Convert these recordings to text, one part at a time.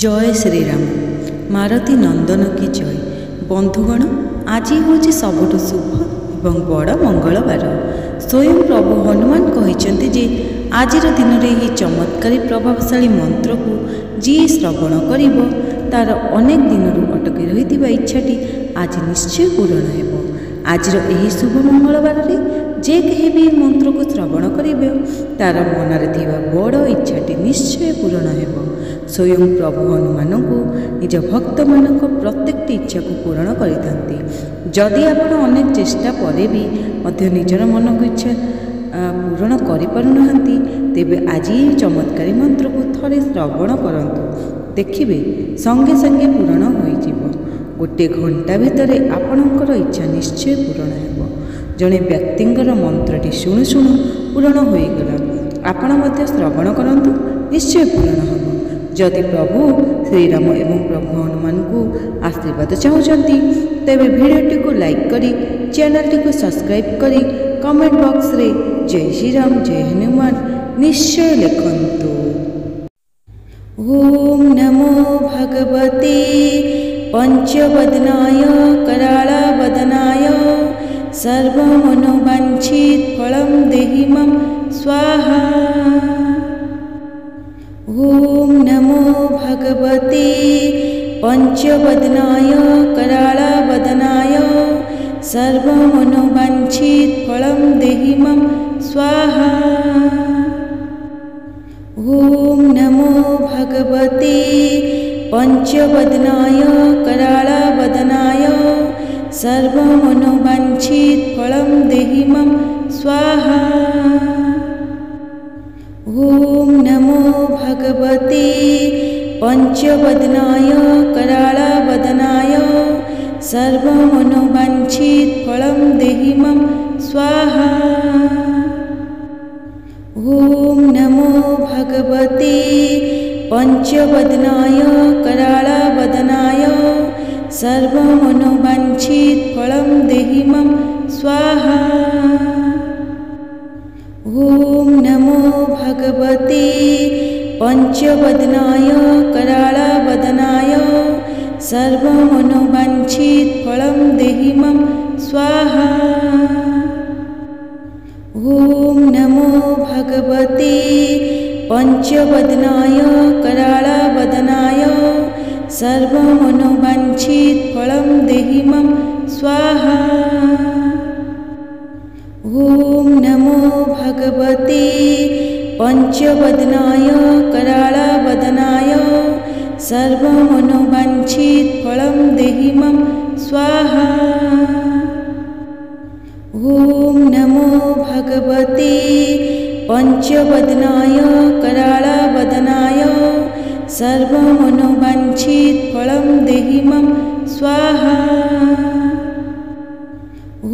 जय श्रीराम। मारुति नंदन की जय। बंधुगण, आज हूँ सबुठ शुभ एवं बड़ मंगलवार। स्वयं प्रभु हनुमान कहते जे आज दिन में चमत्कारी प्रभावशाली मंत्र को जी श्रवण करिब तार अनेक दिन अटकी रही इच्छाटी आज निश्चय पूरण हो। आज यही शुभ मंगलवार जे कहीं भी मंत्र को श्रवण करेंगे तार मनरे थिबा बड़ इच्छाटी निश्चय पूरण हो। स्वयं प्रभु हनुमान को निज भक्त मान प्रत्येक इच्छा को पूरण करिथांती। जदि आपण अनेक चेष्टा परे भी मध्य निजर मन को इच्छा पूरण करि पारुनाहांती तेबे आज चमत्कारी मंत्र को थरे श्रवण करंतु, देखिबे संगे संगे पूरण होइजिवो। गोटे घंटा भितर आपणकर इच्छा निश्चय पूरण हो। जड़े व्यक्तिंकर मंत्रटी शुणु शुणु पूरण होईगला, आपण मध्य श्रवण करंतु, निश्चय पूरण हो। जदि प्रभु श्रीराम एवं प्रभु हनुमान को आशीर्वाद चाहते तेबे वीडियोटी को लाइक करी चैनल टी को सब्सक्राइब करी कमेंट बॉक्स रे जय श्रीराम जय हनुमान निश्चय लिखंतु। ओम नमो भगवते पंचवदनाय कराळवदनाय सर्वमनोवांछित फलं देहि मम स्वाहा। ओम नमो भगवते पंचवदनाय कराळवदनाय सर्वमनोवांछित फलं देहि मम स्वाहा। ओम नमो भगवते पंचवदनाय कराळवदनाय सर्वमनोवांछित फलं देहि मम स्वाहा। ओम नमो भगवते पंचवदनाय कराळवदनाय सर्वमनोवांछित फलं देहि मम स्वाहा। ओम नमो भगवते पंचवदनाय कराळवदनाय सर्वमनोवांछित फलं देहि मम स्वाहा। ओम नमो भगवते पंचवदनाय कराळवदनाय सर्वमनोवांछित फलं देहि मम स्वाहा। ओम नमो भगवते पंचवदनाय कराळवदनाय सर्वमनोवांछित फलं देहि मम स्वाहा। ओम नमो भगवते पंचवदनाय कराळवदनाय सर्वमनोवांछित फलं देहि मम स्वाहा। ओम नमो भगवते पंचवदनाय कराळवदनाय सर्वमनोवांछित फलं देहि मम स्वाहा।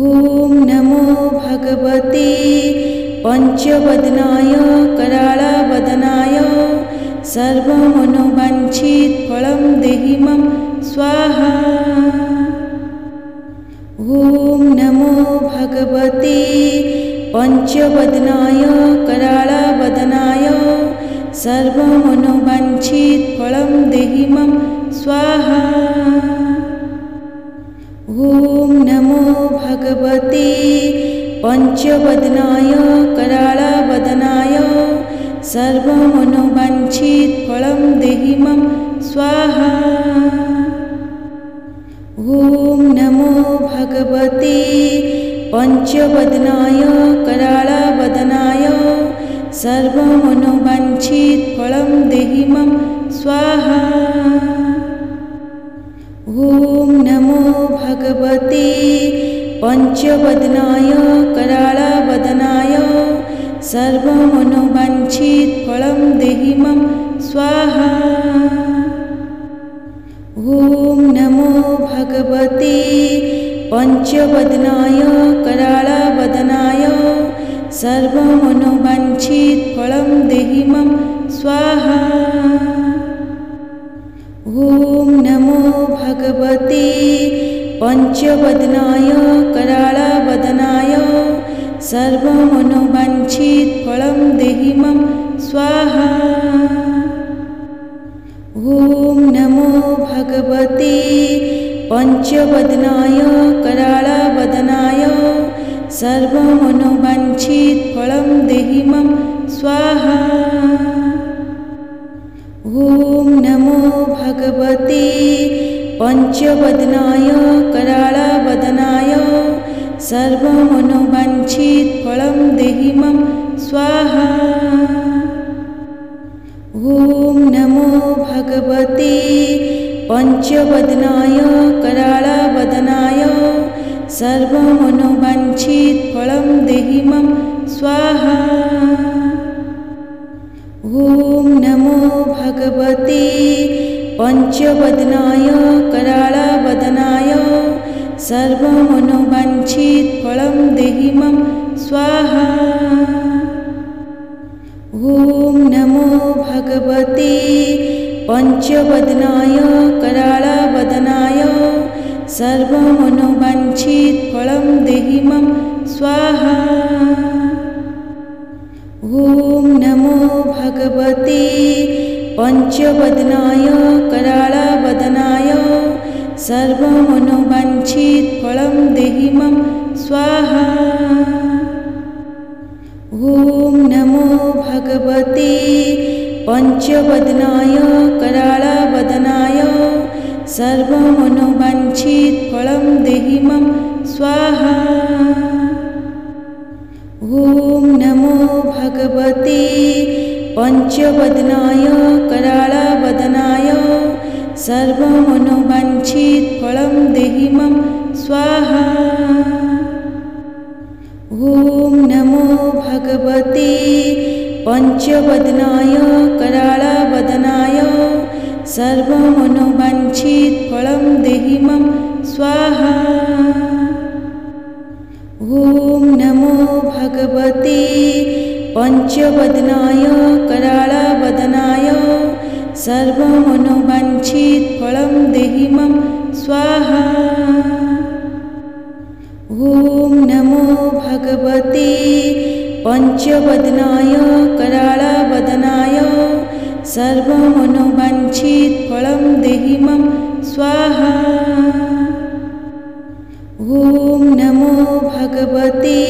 ओम नमो भगवते पंचवदनाय कराळवदनाय सर्वमनोवांछित फलं देहि मम स्वाहा। ओम नमो भगवते पंचवदनाय कराळवदनाय सर्वमनोवांछित फलं देहि मम स्वाहा। ओम नमो भगवते पंचवदनाय कराळवदनाय सर्वमनोवांछित फलं देहि मम स्वाहा। ओम नमो भगवते पंचवदनाय कराळवदनाय सर्वमनोवांछित फलं देहि मम स्वाहा। ओम नमो भगवते पंचवदनाय कराळवदनाय सर्वमनोवांछित फलं देहि मम स्वाहा। ओम नमो भगवते पंचवदनाय कराळवदनाय सर्वमनोवांछित फलं देहि मम स्वाहा। ओम नमो भगवते पंचवदनाय कराळवदनाय सर्वमनोवांछित फलं देहि मम स्वाहा। ओम भगवते पंचवदनाय कराळवदनाय सर्वमनोवाञ्छितफलं देहि मम स्वाहा। ॐ नमो भगवते पंचवदनाय कराळवदनाय सर्वमनोवाञ्छितफलं देहि मम स्वाहा। ॐ नमो भगवते पंचवदनाय कराळवदनाय सर्वमनोवाञ्छितफलं देहि मम स्वाहा। ॐ नमो भगवते पंचवदनाय कराळवदनाय सर्वमनोवाञ्छितफलं देहि मम स्वाहा। ॐ नमो भगवते पंचवदनाय कराळवदनाय सर्वमनोवाञ्छितफलं देहि मम स्वाहा। ॐ नमो भगवते पंचवदनाय कराळवदनाय सर्वमनोवाञ्छितफलं देहि मम स्वाहा। ॐ नमो भगवते पंचवदनाय कराळवदनाय सर्वमनोवाञ्छितफलं देहि मम स्वाहा। ॐ नमो भगवते पंचवदनाय कराळवदनाय सर्वमनोवाञ्छितफलं देहि मम स्वाहा। ॐ नमो भगवते पंचवदनाय कराळवदनाय सर्वमनोवाञ्छितफलं देहि मम स्वाहा। ॐ नमो भगवते पंचवदनाय कराळवदनाय सर्वमनोवाञ्छितफलं देहि मम स्वाहा। ॐ नमो भगवते पंचवदनाय कराळवदनाय सर्वमनोवाञ्छितफलं देहि मम स्वाहा। ॐ नमो भगवते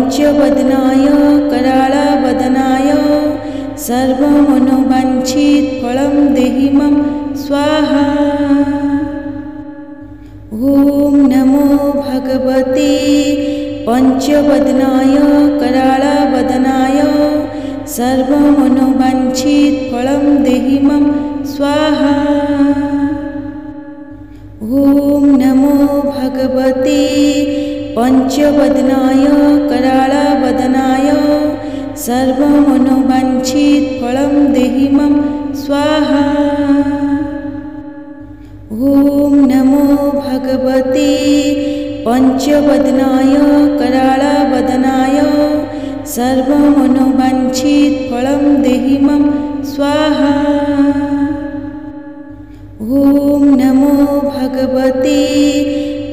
पंचवदनाय कराळवदनाय सर्वमनोवाञ्छितफलं देहि मम स्वाहा। ॐ नमो भगवते पंचवदनाय कराळवदनाय सर्वमनोवाञ्छितफलं देहि मम स्वाहा। ॐ नमो भगवते पंचवदनाय कराळवदनाय सर्वमनोवाञ्छितफलं देहि मम स्वाहा। ॐ नमो भगवते पंचवदनाय कराळवदनाय सर्वमनोवाञ्छितफलं देहि मम स्वाहा। ॐ नमो भगवते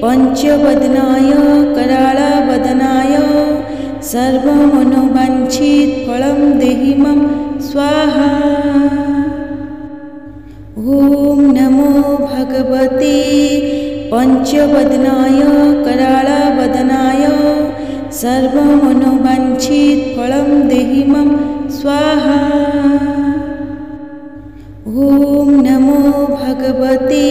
पंचवदनाय कराळवदनाय सर्वमनोवाञ्छितफलं देहि मम स्वाहा। ॐ नमो भगवते पंचवदनाय कराळवदनाय सर्वमनोवाञ्छितफलं देहि मम स्वाहा। ॐ नमो भगवते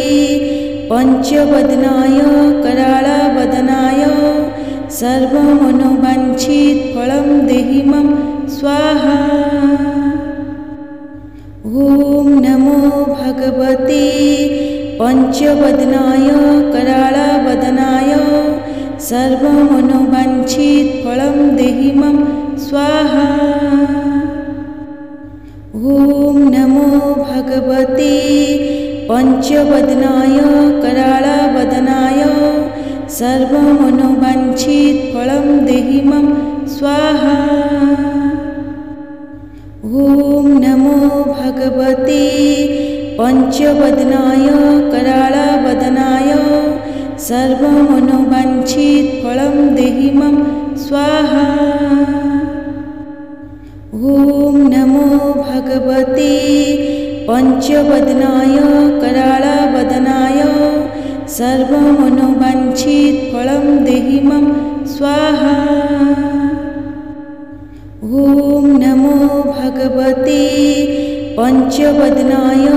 पंचवदनाय कराळवदनाय सर्वमनोवाञ्छितफलं देहि मम स्वाहा। ॐ नमो भगवते पंचवदनाय कराळवदनाय सर्वमनोवाञ्छितफलं देहि मम स्वाहा। ॐ नमो भगवते पंचवदनाय कराळवदनाय सर्वमनोवाञ्छितफलं देहि मम स्वाहा। ॐ नमो भगवते पंचवदनाय कराळवदनाय सर्वमनोवाञ्छितफलं देहि मम स्वाहा। ॐ नमो भगवते पंचवदनाय कराळवदनाय सर्वमनोवाञ्छित फलं देहि मम स्वाहा। ॐ नमो भगवते पंचवदनाय